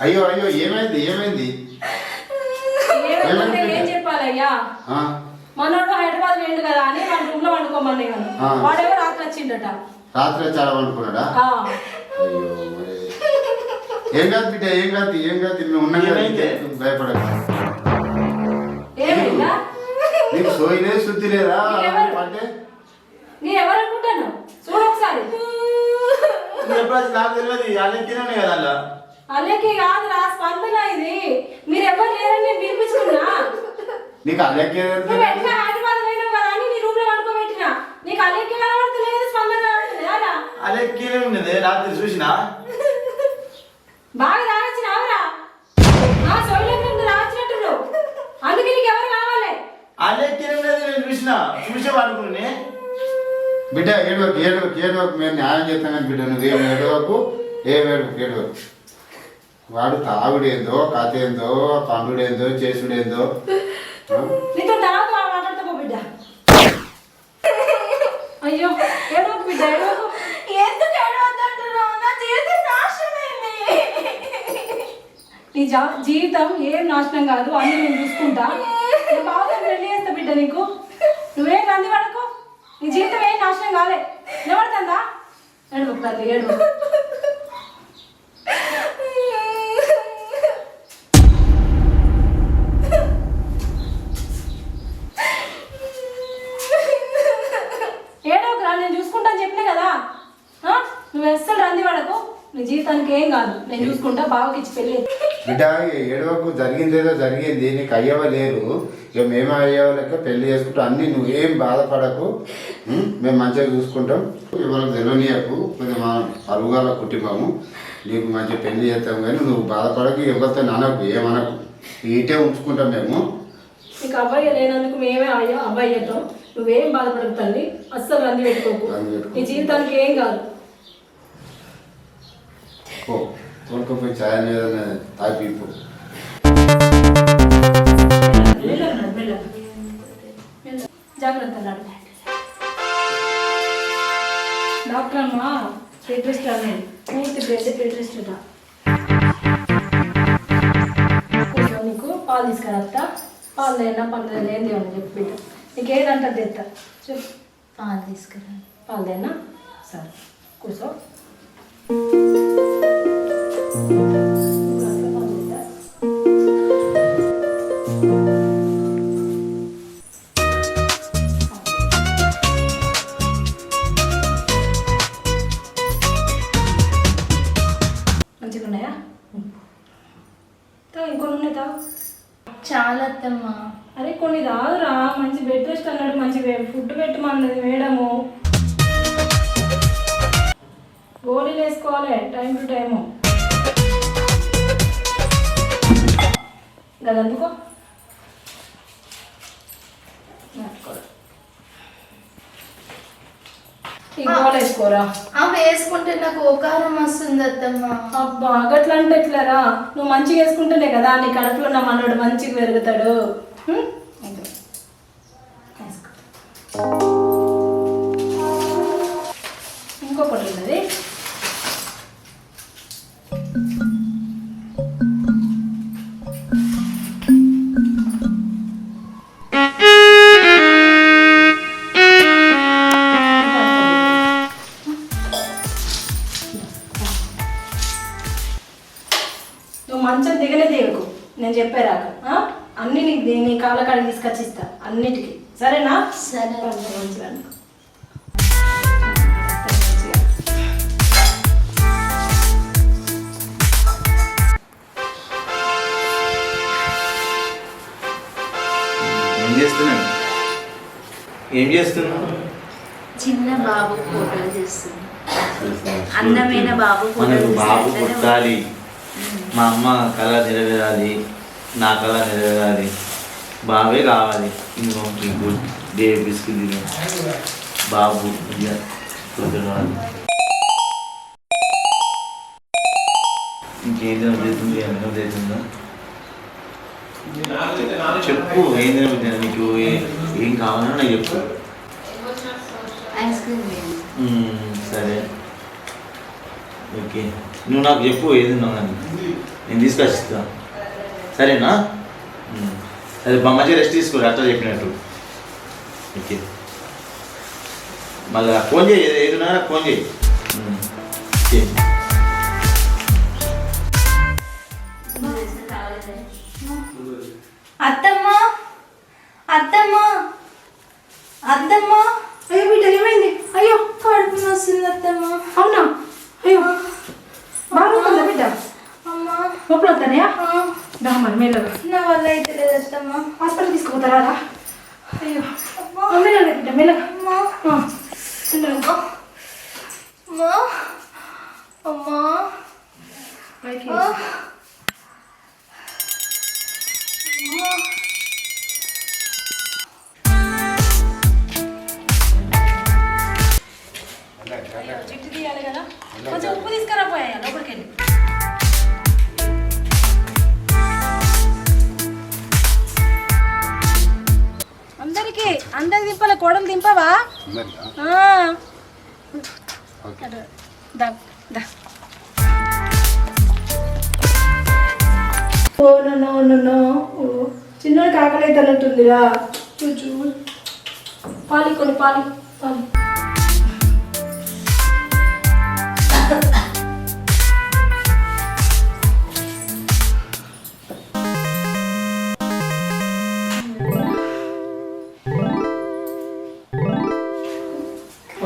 అయ్యో అయ్యో ఏమైంది ఏమైంది ఏం చెప్పాలయ్యా మనోడు హైదరాబాద్ వేయండు కదా అని మన రూమ్ లో వండుకోమని వాడేమో రాత్రి వచ్చిండట. రాత్రి చాలా వండుకున్నాడా? అయ్యో ఏం కాదు బిడ్డ ఏం కాదు మేము ఉన్నాం భయపడక. నీకు సోయిలే శుద్ధి లేదా అంటే నేను ఎవరు అనుకుంటాను చూడు ఒకసారి. నాకు తెలియదు అల్లెక్కినే కదా అల్లెక్కి కాదు రా స్పందన ఇది. మీరు ఎవరు లేరని నేను పిలిపించుకున్నా. నీకు అల్లెక్కి హైదరాబాద్ పోయినావు కదా అని నీ రూమ్ లో వండుకోబెట్టినా. నీకు అల్లెక్కి కనబడతలేదు స్పందన కనబడతలేదా? అల్లెక్కినే ఉన్నది రాత్రి చూసినా. బాగా రావచ్చినావురా సోయిలెక్క రావచ్చినట్టు. అందుకే నీకు ఎవరు కావాలి? అల్లెక్కినే ఉన్నది నేను చూసే వాడుకుని. బిడ్డ ఏడవకు మేము న్యాయం చేస్తాం కానీ బిడ్డ నువ్వేం ఏడవకు ఏడవకు. వాడు తాగుడేందో కథ ఏందో పండుడేందో చేసుడేందో నీతో తర్వాత మాట్లాడతావు బిడ్డ. అయ్యో ఏడవకు బిడ్డ ఏడవకు. ఎందుకు ఏడవద్దంటున్నావు? నా జీవితం నాశనమైంది. నీ జీవితం ఏం నాశనం కాదు అన్ని నేను చూసుకుంటా. బాగా పెళ్లి చేస్తా బిడ్డ నీకు. నువ్వేం రంది పడకు. నీ జీవితం ఏం నాశనం కాలే. నిలబడుతుందా? ఏడవకు తల్లి ఏడవకు. ఏడవకురా నేను చూసుకుంటాను చెప్పినా కదా. నువ్వు అస్సలు రంది పడకు. నీ జీవితానికి ఏం కాదు నేను చూసుకుంటా. బావకి ఇచ్చి పెళ్ళి. బిడ్డ ఏడవకు జరిగిందేదో జరిగింది. నీకు అయ్యవ లేరు ఇక మేము అయ్యవ లెక్క పెళ్లి చేసుకుంటాం. అన్నీ నువ్వేం బాధపడకు. మేము మంచిగా చూసుకుంటాం. ఎవరికి తెలియనీయకు. కొంచెం అరుగుల కుటుంబము నీకు మంచిగా పెళ్లి చేస్తాం కానీ నువ్వు బాధపడకు. ఎవరితో అనకు ఏమనకు. ఇటే ఉంచుకుంటాం మేము. నీకు అబ్బాయి లేనందుకు మేమే అయ్యో అబ్బాయి చేద్దాం. నువ్వేం బాధపడకు తల్లి. అస్సలు రంది పెట్టుకోకు. నీ జీవితానికి ఏం కాదు. తోడుకపోయి ఛాయ్ మీద తాగిపో. జాగ్రత్త డాక్టర్ అమ్మ బెడ్ రెస్ట్ అనేది పూర్తి బెడ్ రెస్ట్ నీకు పాలు తీసుకురా. పాలు లేనా పనులు ఏంది అని చెప్పి బిడ్డ నీకు ఏదంటే తెస్తా చెప్పు. పాలు తీసుకురా. పాలు లేనా సరే కూర్చో. మంచిగా ఉన్నాయా? ఇంకొన్ని ఉన్నాయి తావు. చాలా అత్తమ్మా. అరే కొన్ని తాగురా. మంచి బెడ్ రెస్ట్ అన్నాడు. మంచి ఫుడ్ పెట్టమన్నది మేడము. గోళీలు వేసుకోవాలి టైం టు టైము. కదా అందుకో ఈ గోళ వేసుకోరా. అవి వేసుకుంటే నాకు ఓకారం వస్తుంది అత్తమ్మా. అబ్బా గట్లా అంటే ఎట్లారా? నువ్వు మంచిగా వేసుకుంటేనే కదా నీ కడుపులో నా మనోడు మంచిగా పెరుగుతాడు. ఇంకొకటి ఉన్నది. నువ్వు మంచం దిగనే దిగకు నేను చెప్పారాక. అన్ని నీ కాళ్ళ కాడికి తీసుకొచ్చిస్తా అన్నిటికీ. సరేనా? సరే. మంచిగా ఏం చేస్తున్నావు? చిన్న బాబు ఫోటోలు చేస్తున్నా. అందమైన బాబు మనకు బాబు పుట్టాలి. మా అమ్మ కళ నెరవేరాలి. నా కళ నెరవేరాలి. బాబే కావాలి. ఇంకో డే బిస్కెట్ బాబు పుట్టాలి. ఇంకేదైనా ఉద్దేశం ఏమైనా ఉద్దేశంగా చెప్పు. ఏంటంటే నీకు ఏం కావాలన్నా నాకు చెప్పు. ఐస్ క్రీమ్ సరే ఓకే. నువ్వు నాకు చెప్పు ఏది ఉన్నావు కానీ నేను తీసుకొచ్చిస్తా సరేనా సరే మంచిగా రెస్ట్ తీసుకోరు అట్లా చెప్పినట్టు ఓకే మళ్ళీ ఫోన్ చేయి ఏదున్నా నాకు ఫోన్ చేయి ఓకే అత్తమ్మ అత్తమ్మ అత్తమ్మ అయ్యో బిడ్డ ఏమైంది? అయ్యో కడుపు వస్తుంది అత్తమ్మ. అవునా? అయ్యో బాగుంటుందా బిడ్డ? అమ్మా నొప్పులు వస్తానయా? మరి మెల్లగా నా వల్ల అయితే లేదు అత్తమ్మ. హాస్పిటల్ తీసుకుపోతారా? అయ్యో మెల్లగా బిడ్డ మెల్లగా. అమ్మా అమ్మా పైకి చిట్టు తీయాలి కదా, కొంచెం ఉప్పు తీసుకురా పోయా లోపలికి వెళ్ళి. అందరికి దింపాలి, కోడలు దింపవా? చిన్నోడికి ఆకలి అయితే అన్నట్టుందిరా. చూచు పాలి కొన్ని పాలి పాలి.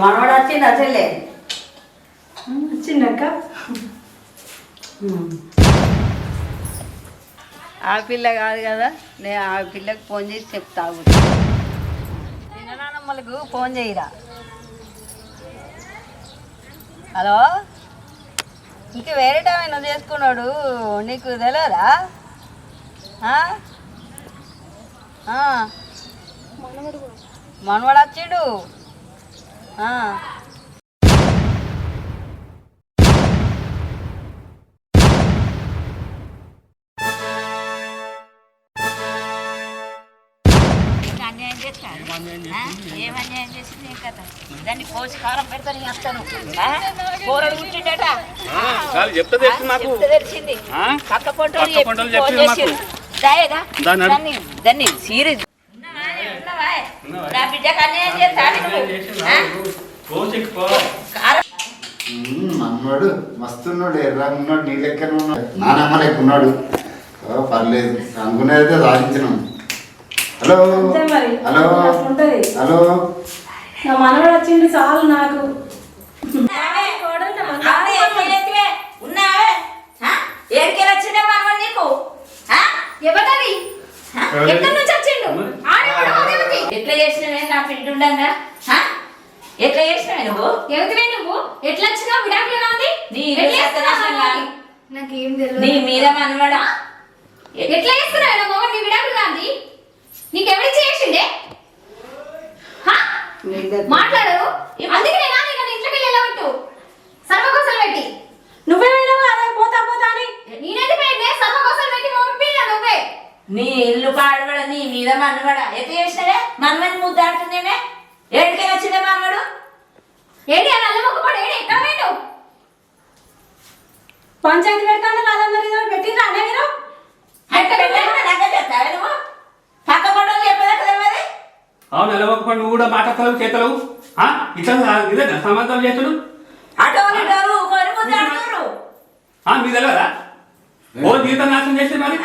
మనవాడు వచ్చింది అసలే వచ్చిందక్క. ఆ పిల్ల కాదు కదా, నేను ఆ పిల్లకి ఫోన్ చేసి చెప్తావు. చిన్ననాన్నమ్మలకు ఫోన్ చేయరా. హలో, ఇంక వేరే టైం నువ్వు చేసుకున్నాడు నీకు తెలియదా? మనవాడు వచ్చిండు. అన్యాయం చేస్తాను. ఏం అన్యాయం చేసింది ఏం కదా, దాన్ని కోసి కారం పెడతాను వస్తాను. కూరలు కూర్చుండట తెలిసింది. పక్క పంటలు దాయేగా దాన్ని సీరియస్ నా బిడ్డకు అన్యాయం చేస్తాను. అన్నాడు మస్తున్నాడు, ఎర్రగా ఉన్నాడు, నీ లెక్కన ఉన్నాడు, నానమ్మ లెక్క ఉన్నాడు. పర్లేదు అనుకునేదైతే సాధించినాం. హలో మరి హలో ఉంటది. హలో నా మనవడు వచ్చింది చాలు నాకు. ఏడికెళ్ళొచ్చిండే మనవాడు నీకు? ఎవరది? ఎక్కడి నుంచి వచ్చిండు? ఎట్లా చేసినవే నా పిండి ఉండగా? ఎట్లా చేసినవే నువ్వు? ఎవరివే నువ్వు? ఎట్లా వచ్చినావు? విడాకులు నాది? నాకేం తెలియదు. నీ మీద మనవాడా? ఎట్లా చేస్తున్నావు నా మొగ? నీ విడాకులు నాది? నీకెవరి చేసిండే? మాట్లాడరు. అందుకే నేను ఇంట్లోకి వెళ్ళవట్టు సర్వకోసలు పెట్టి నువ్వే వెళ్ళవు అదే పోతా పోతా అని. నేనైతే పోయిందే సర్వకోసలు పెట్టి పంపినా నువ్వే. నీ ఇల్లు పాడబడ నీ మీద మనవడా? ఎట్లా చేసినవే? మనవని ముద్దాడుతుందేమే? ఏడికే వచ్చిందే మనవడు? ఏడి అని అల్లమొక్కడు ఏడి ఎక్కడ పోయిండు? పంచాయతీ పెడతాను నాదన్నది పెట్టిండ్రా అనే మీరు? ఎట్లా పెట్టాను నాకే చెప్తావే నువ్వు? పక్క పండుగలు చెప్పేదాకా తెలియదు. అవును నిలవకపోయి నువ్వు కూడా మాట్లాడతావు చేతలేవు. ఇట్లా ఇదే సమాధానం చేస్తుడు. అటోలు ఇటోలు ఊకొని ముద్దాడుతున్నారు. మీ తెలియదా? ఓ జీవితం నాశనం చేస్తే మరి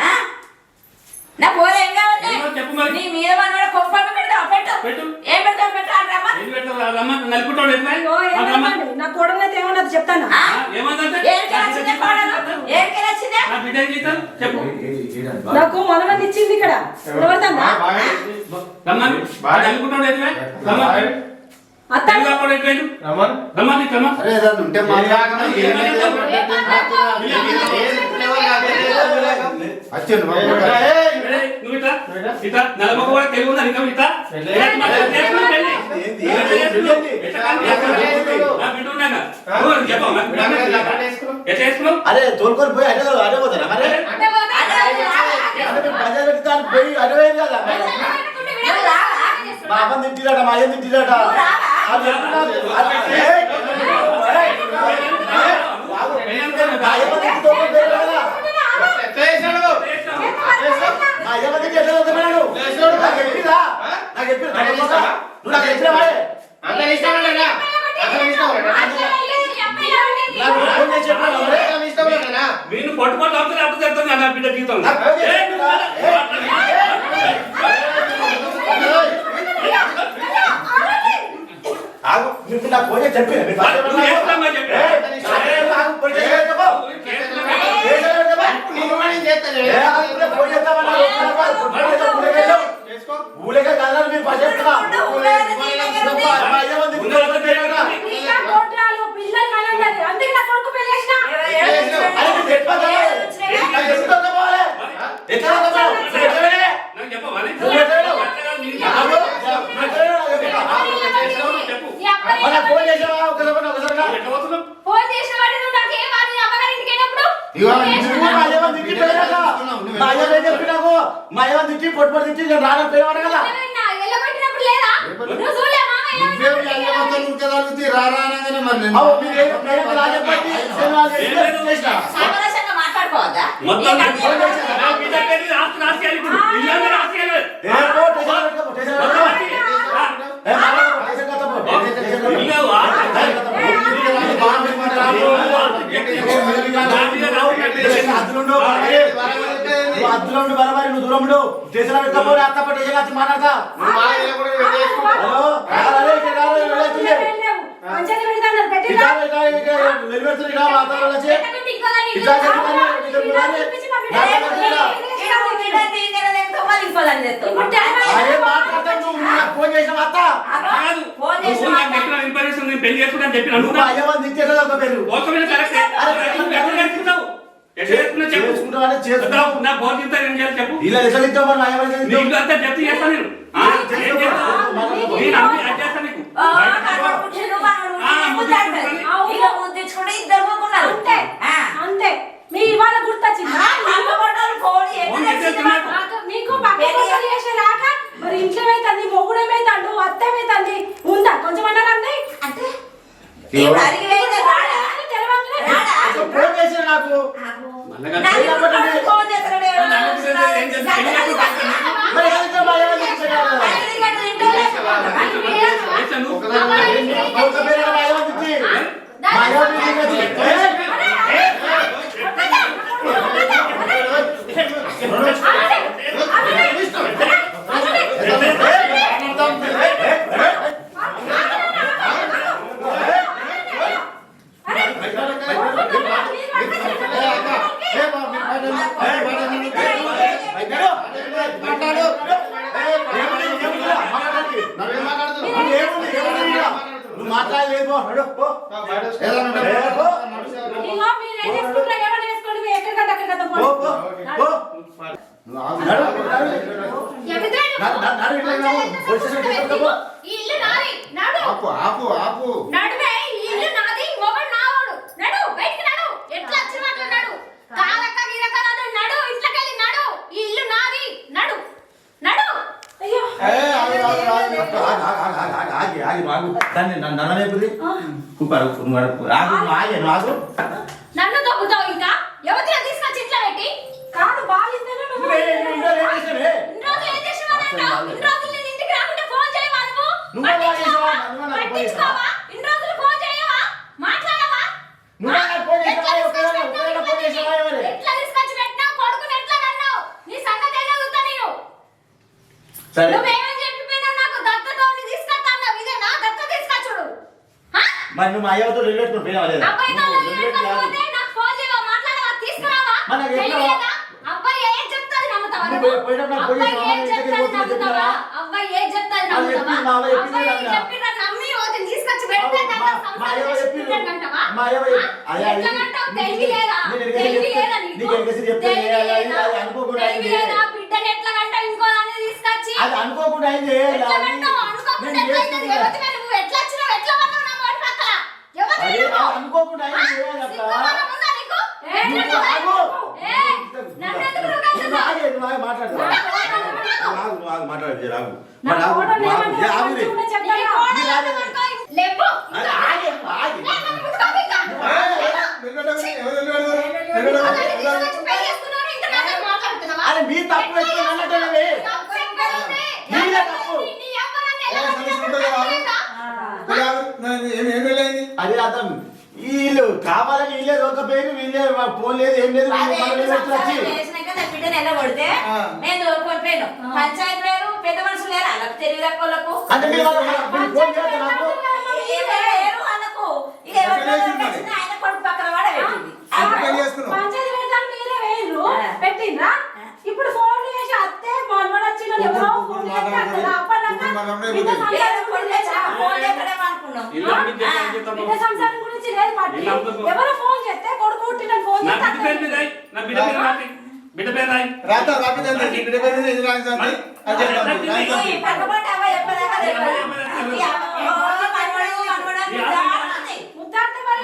నా పోరు ఏం కావాలి? చెప్పు మరి. నీ మీద మనవాడు కొంపలు పెడతావు పెట్టు. పెట్టు. ఏం పెడతావు పెట్టు అంటామా? ఏం పెట్టావు రమ్మ నలుపుతాడు ఎట్లా నా కోడలు అయితే ఏమన్నది చెప్తాను. ఏమంటే ఏడికెళ్ళొచ్చిందే కోడలు? ఏడికెళ్ళొచ్చిందే? నా బిడ్డ ఏం చేస్తాను చెప్పు. నాకు మనవని ఇచ్చింది ఇక్కడ. ఎవరిదన్నా? రమ్మని నలుపుతాడు ఎట్లా రమ్మని అత్త రమ్మని రమ్మ అరే ఏదన్నా ఉంటే మాట్లాడకుండా వచ్చాను నువ్వు ఇట్లా ఇట్లా నలభై కూడా తెలుగు ఉందా ఇంకా ఇట్లా ఎట్లా చేసుకున్నావు? అరే తోలుకొని పోయి అడే పోతారా మరి పోయి అడవే కదా మా అమ్మ తిట్టిరాట మా అయ్య తిట్టిరాట నువ్వు నాకు చెప్పినావా? అంత ఇష్టమేనా? అసలు ఇష్టమేనా? నాకు ఫోన్ చేసి చెప్పినావా మరి? ఇష్టమేనా? వీళ్ళు పట్టుకొని అవుతుంది అప్పుడు చెప్తాను నా బిడ్డ జీవితం నాకు ఫోన్ చేసి చెప్పినావా? ఆగు, నీకు నాకు ఫోన్ చేసి చెప్పినా? మీరు బాగా నువ్వు చేస్తామా చెప్పి ఆగు, ఫోన్ చేసి చెప్పు. నేను కూడా చేస్తాను. ఫోన్ చేస్తామన్నా? ఊలేక కాదా మీరు పని చెప్తున్నా? మా అయ్య మంది ఇంకా కోట్రాలు పిల్లలు కనండి అందుకే నా కొడుకు పెళ్లి చేసిన అది మీకు చెప్పదా? నాకు ఎట్లా పోవాలి? ఎట్లా పోవాలి? నాకు చెప్పవాలి చెప్పు మన ఫోన్ చేసావా? ఒకసారిగా ఫోన్ చేసిన వాడి నువ్వు నాకు ఏం నీ అమ్మగారి ఇంటికి వెళ్ళినప్పుడు ఇగో నువ్వు మా అయ్య మంది తిట్టి పోయినాక మా అయ్య ఏం చెప్పినాకు? మా అయ్య మంది తిట్టి పొట్టు తిట్టి నేను రానని పోయినాడు కదా. ఎల్లగొట్టినప్పుడు లేదా నువ్వు చూడలే నువ్వేం అయ్యవతో నువ్వు రారా అనగానే మరి నేను- అవు మీరు ఏం ప్రేమ రాజపట్టి చేసిన సామరస్యంగా మాట్లాడుకోవద్దా? మొత్తం నా బిడ్డ పెళ్లి రాసి రాసేయాలి ఇప్పుడు ఇల్లు రాసేయాలి అద్దులో బరబరి నువ్వు దూరంలో స్టేషన్ పెట్టుకోపోయి అత్తప్ప స్టేషన్ వచ్చి మాట్లాడతా. నువ్వు మా ఆయన కూడా చేసుకుంటా. హలో ఫోన్ చేసిన అత్త ఇన్ఫర్మేషన్ నేను పెళ్లి చేసుకుంటా అని చెప్పి నువ్వు అనుకున్నా అయ్యవని తిట్టేదా ఒక పేరు ఓకే కరెక్ట్ ఎట్లా చెప్పు చేసుకుంటావని చేసుకుంటావు. నా ఫోన్ తింటా ఏం చేయాలి చెప్పు ఇలా ఎట్లా తింటావు మరి అయ్యవని నీ ఇంట్లో అంతా జప్తు చేస్తా నేను ఏం చేస్తావు? నేను అన్ని అది చేస్తా నీకు అంతే అంతే మీ ఇవాళ గుర్తొచ్చింది మీకు పక్కన చేసేదాక మరి ఇంట్లో అవుతుంది మొగుడమైతాడు అత్తమైతుంది ఉందా కొంచెం అన్నారండి అంటే ఫోన్ చేసిన నాకు మరి ఎందుకు మా అయ్యవని తిట్టేసావు? ఒక పేరు మా అయ్యవని తిట్టి మా అయ్యవని తిట్టి నువ్వు మాట్లాడలేదు ఆపు ఆపు ఆపు నడుమే ఈ ఇల్లు నాది మొగడు నావాడు నడు బయటికి నడు ఎట్లా వచ్చి మాట్లాడు కాలక్క గిరక నడు ఇంట్లోకి వెళ్ళి నడు ఈ ఇల్లు నాది నడు నడు అయ్యో దాన్ని నన్నలేపుది నన్ను దొబ్బుతావు ఇంకా ఎవరితో తీసుకొచ్చి ఇంట్లో పెట్టి కాదు బాలిందను నువ్వు ఇన్ని రోజులు ఏం చేసావు ఇన్ని రోజులు నేను ఇంటికి రాకుంటే ఫోన్ చేయవా నువ్వు పట్టించుకోవా ఇన్ని రోజులు ఫోన్ చేయవా మాట్లాడవా ఎట్లా తీసుకొచ్చి పెట్టినావు కొడుకుని ఎట్లా కన్నావు నీ సంగతి ఏదో చూస్తా నేను నువ్వేమని చెప్పిపోయినావు నాకు దత్తతో తీసుకొస్తాను ఇదేనా దత్త తీసుకొచ్చుడు మరి నువ్వు మా అయ్యతో పెట్టుకుని పోయినా లేదా అబ్బాయితో పోతే నాకు ఫోన్ చేయవా మాట్లాడవా తీసుకురావా తెలియదా అబ్బాయి ఏం చెప్తాది నమ్ముతావా అబ్బాయి ఏం చెప్తాది నమ్ముతావా అబ్బాయి ఏం చెప్తాది నమ్ముతావా అబ్బాయి చెప్పిన నమ్మి ఓది తీసుకొచ్చి పెడితే అంటావా ఎట్లా అంటావు తెలివి లేదా తెలివి లేదా తెలివి లేదా బిడ్డని ఎట్లా అంటావు ఇంకో దాన్ని తీసుకొచ్చి అది అనుకోకుండా అయింది ఎట్లా అంటావు అనుకోకుండా ఎట్లా అయింది ఎవరితో నువ్వు ఎట్లా వచ్చినావు ఎట్లా పడ్డావు నా మాట పక్కన ఎవరితో అనుకోకుండా అయింది మీ తప్పు అర్థం వీళ్ళు కావాలని వీళ్ళే దొరకపోయి వీళ్ళే ఫోన్ లేదు ఏం లేదు అదే మళ్ళీ ఎన్ని వచ్చి సంవత్సరాలు చేసినాక నా బిడ్డను ఎల్లగొడితే నేను దొరకపోయాను. పంచాయతీ లేరు, పెద్ద మనుషులు లేరు, వాళ్ళకి తెలివి తక్కువలకు అంటే మీరు ఫోన్ చేస్తే నాకు లేరు వాళ్ళకు. ఇక ఎవరికో దొరికొచ్చింది, ఆయన కొడుకు పక్కన వాడబెట్టింది. పంచాయతీ పెడతాను మీరే వేయరు పెట్టిండ్రా. ఇప్పుడు ఫోన్ చేసి అత్తే మనవడు వచ్చిన ఎవరో ఫోన్ చేస్తే అక్కడ అప్పన్నాక బిడ్డ సంసారం గురించి ఫోన్ ఎక్కడేమో అనుకున్నాం. బిడ్డ సంసారం గురించి లేదు పట్టి ఎవరో ఫోన్ చేస్తే కొడుకు పుట్టిన ఫోన్ నా చేస్తే బిడ్డ పేరు మీద రాయి. నా బిడ్డ పేరు రాయి. బిడ్డ పేరు రాయి. ఈ పక్కపంట అవ్వ ఎప్పటిదాకా తెలియదు. ఈ అవ్వ, మనవడు, మనవడు అని అంది. ముద్దాడితే మరి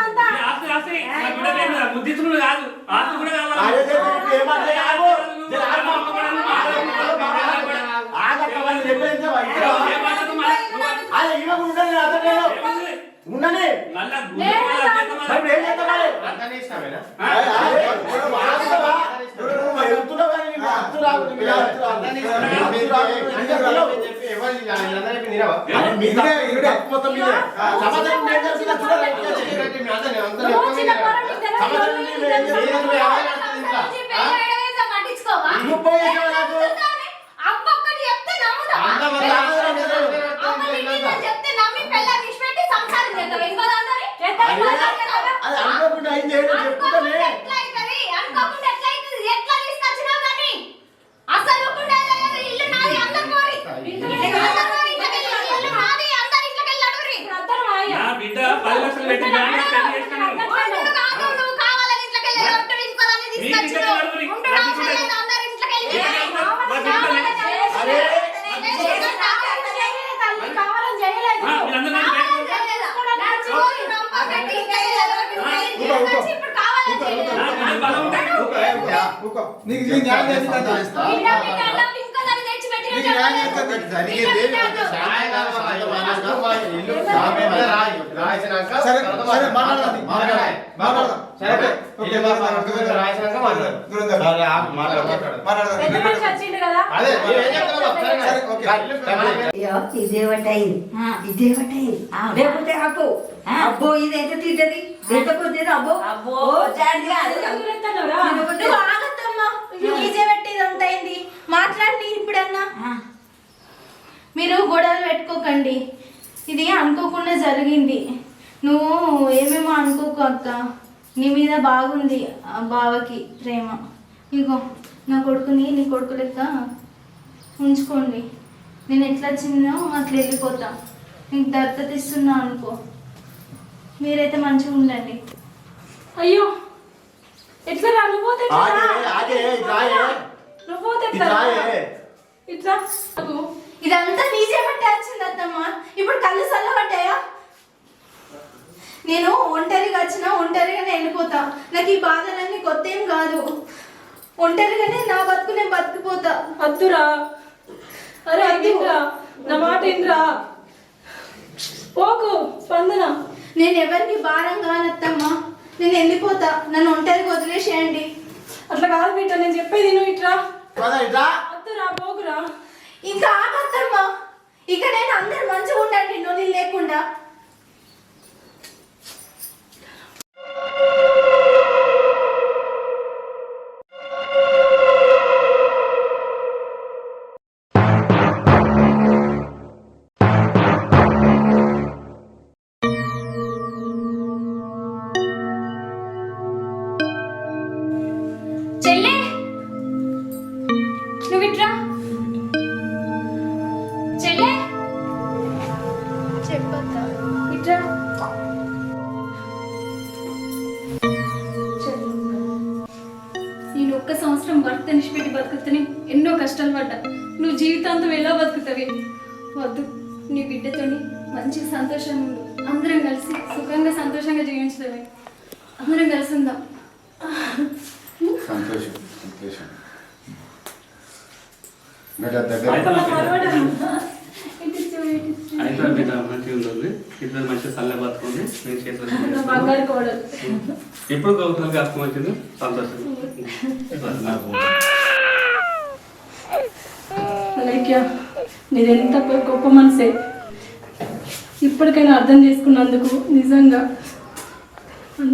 అంతా ఈ ఆస్తి ఆస్తి నా బిడ్డ పేరు మీద ముద్దిస్తుడు కాదు. ఆస్తి కూడా కావాలి. ఉండని నా బిడ్డ 10 లక్షలు పెట్టి బ్యాంకులో పెళ్లి చేసుకున్నాను. కావాలని చేయలేదు. పెద్ద మనిషి వచ్చిండు కదా ఇదేవటైంది లేకపోతే అబ్బో అబ్బో ఇది ఎంత తింటది ఎంత కొద్దిది అబ్బో అబ్బో జాడి కాదు. నువ్వు ఆగద్దమ్మా. ఈజీ పెట్టి ఇదంతా అయింది. మాట్లాడి ఇప్పుడన్నా మీరు గొడవలు పెట్టుకోకండి. ఇది అనుకోకుండా జరిగింది. నువ్వు ఏమేమో అనుకోకు అక్క. నీ మీద బాగుంది ఆ బావకి ప్రేమ. ఇగో నా కొడుకుని నీ కొడుకు లెక్క ఉంచుకోండి. నేను ఎట్లా వచ్చిందో అట్లా వెళ్ళిపోతా. నీకు దత్తత ఇస్తున్నా అనుకో. మీరైతే మంచిగా ఉండండి. అయ్యో ఎట్లా రా నువ్వు పోతే నువ్వు పోతే ఇట్లా ఇదంతా నీజే పట్టే వచ్చింది అత్తమ్మ. ఇప్పుడు కళ్ళు చల్లబడ్డాయా? నేను ఒంటరిగా వచ్చినా ఒంటరిగానే వెళ్ళిపోతా. నాకు ఈ బాధలన్నీ కొత్త ఏం కాదు. ఒంటరిగానే నా బతుకు నేను బతికిపోతా. అద్దురా, అరే అద్దురా, నా మాట ఏంట్రా, పోకు స్పందన. నేను ఎవరికి భారం కానత్తమ్మా. నేను వెళ్ళిపోతా. నన్ను ఒంటరిగా వదిలేసేయండి. అట్లా కాదు బిడ్డ, నేను చెప్పేది నువ్వు ఇట్రా. అద్దురా, పోకురా. ఇంకా ఆగత్తమ్మా. ఇక నేను అందరు మంచిగా ఉండండి నొలి లేకుండా. చెల్లె నువ్వు ఇట్రా. చెల్లె చెప్పత్తా. ఇట్రా. నేను 1 సంవత్సరం భర్త నిష్పెట్టి బతుకుతని ఎన్నో కష్టాలు పడ్డా. నువ్వు జీవితాంతం ఎలా బతుకుతావి? వద్దు, నీ బిడ్డతోని మంచి సంతోషంగా ఉండు. అందరం కలిసి సుఖంగా సంతోషంగా జీవించుతావి. అందరం కలిసి ఉందాం. సంతోషం సంతోషం. దగ్గర అయితే బిడ్డ మంచిగా ఉంటుంది. ఇద్దరు మంచిగా చల్ల బతుకుంది. నేను చేతులు బంగారు కోడలు. ఇప్పుడు గౌతమ్కి అర్థం వచ్చింది. సంతోషం. అలాగే నీదెంత గొప్ప మనసే. ఇప్పటికైనా అర్థం చేసుకున్నందుకు నిజంగా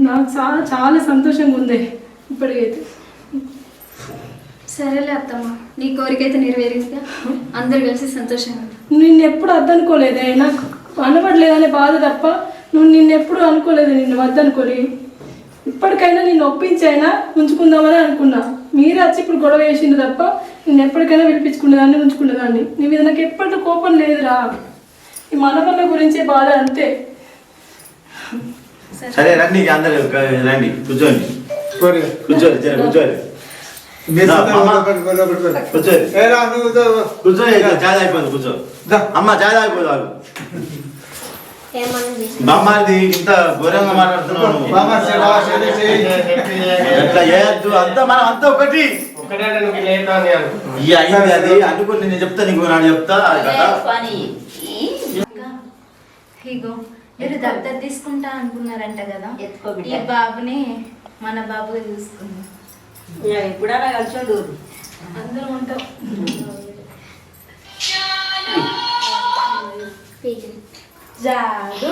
నాకు చాలా చాలా సంతోషంగా ఉంది ఇప్పటికైతే. సరేలే అత్తమ్మ, నీ కోరిక అయితే నెరవేరిందిగా, అందరు కలిసి సంతోషంగా. నిన్ను ఎప్పుడు వద్దనుకోలేదే, నాకు అనబడలేదనే బాధ తప్ప నిన్నెప్పుడు అనుకోలేదు, నిన్ను వద్దనుకోలే. ఇప్పటికైనా నిన్ను ఒప్పించైనా ఉంచుకుందామని అనుకున్నా. మీరే వచ్చి ఇప్పుడు గొడవ వేసిండు తప్ప నేను ఎప్పటికైనా పిలిపించుకునేదాన్ని, ఉంచుకునేదాన్ని. నీ మీద నాకు ఎప్పటి కోపం లేదురా, ఈ మనవల్ల గురించే బాధ అంతే. సరే రండి అందరు రండి, కూర్చోండి పోనీ. కూర్చోండి జర కూర్చోండి కూర్చోండి కూర్చోండి చాయ్ అయిపోయింది కూర్చో. అమ్మ చాయ్ అయిపోదు వాళ్ళు. బామ్మాది ఇంత ఘోరంగా మాట్లాడుతున్నావు నువ్వు. ఎట్లా చేయొద్దు, అంతా మనం అంతా ఒకటి ఈ అయింది అది అనుకుని నేను చెప్తా, నీకు నాడు చెప్తా కదా. ఇగో మీరు దత్తత తీసుకుంటా అనుకున్నారంట కదా, ఎత్తుకో బిడ్డ. ఈ బాబుని మన బాబుగా చూసుకున్నాం. ఎప్పుడైనా కలిసి ఉండు. అందరం ఉంటాం. జాదు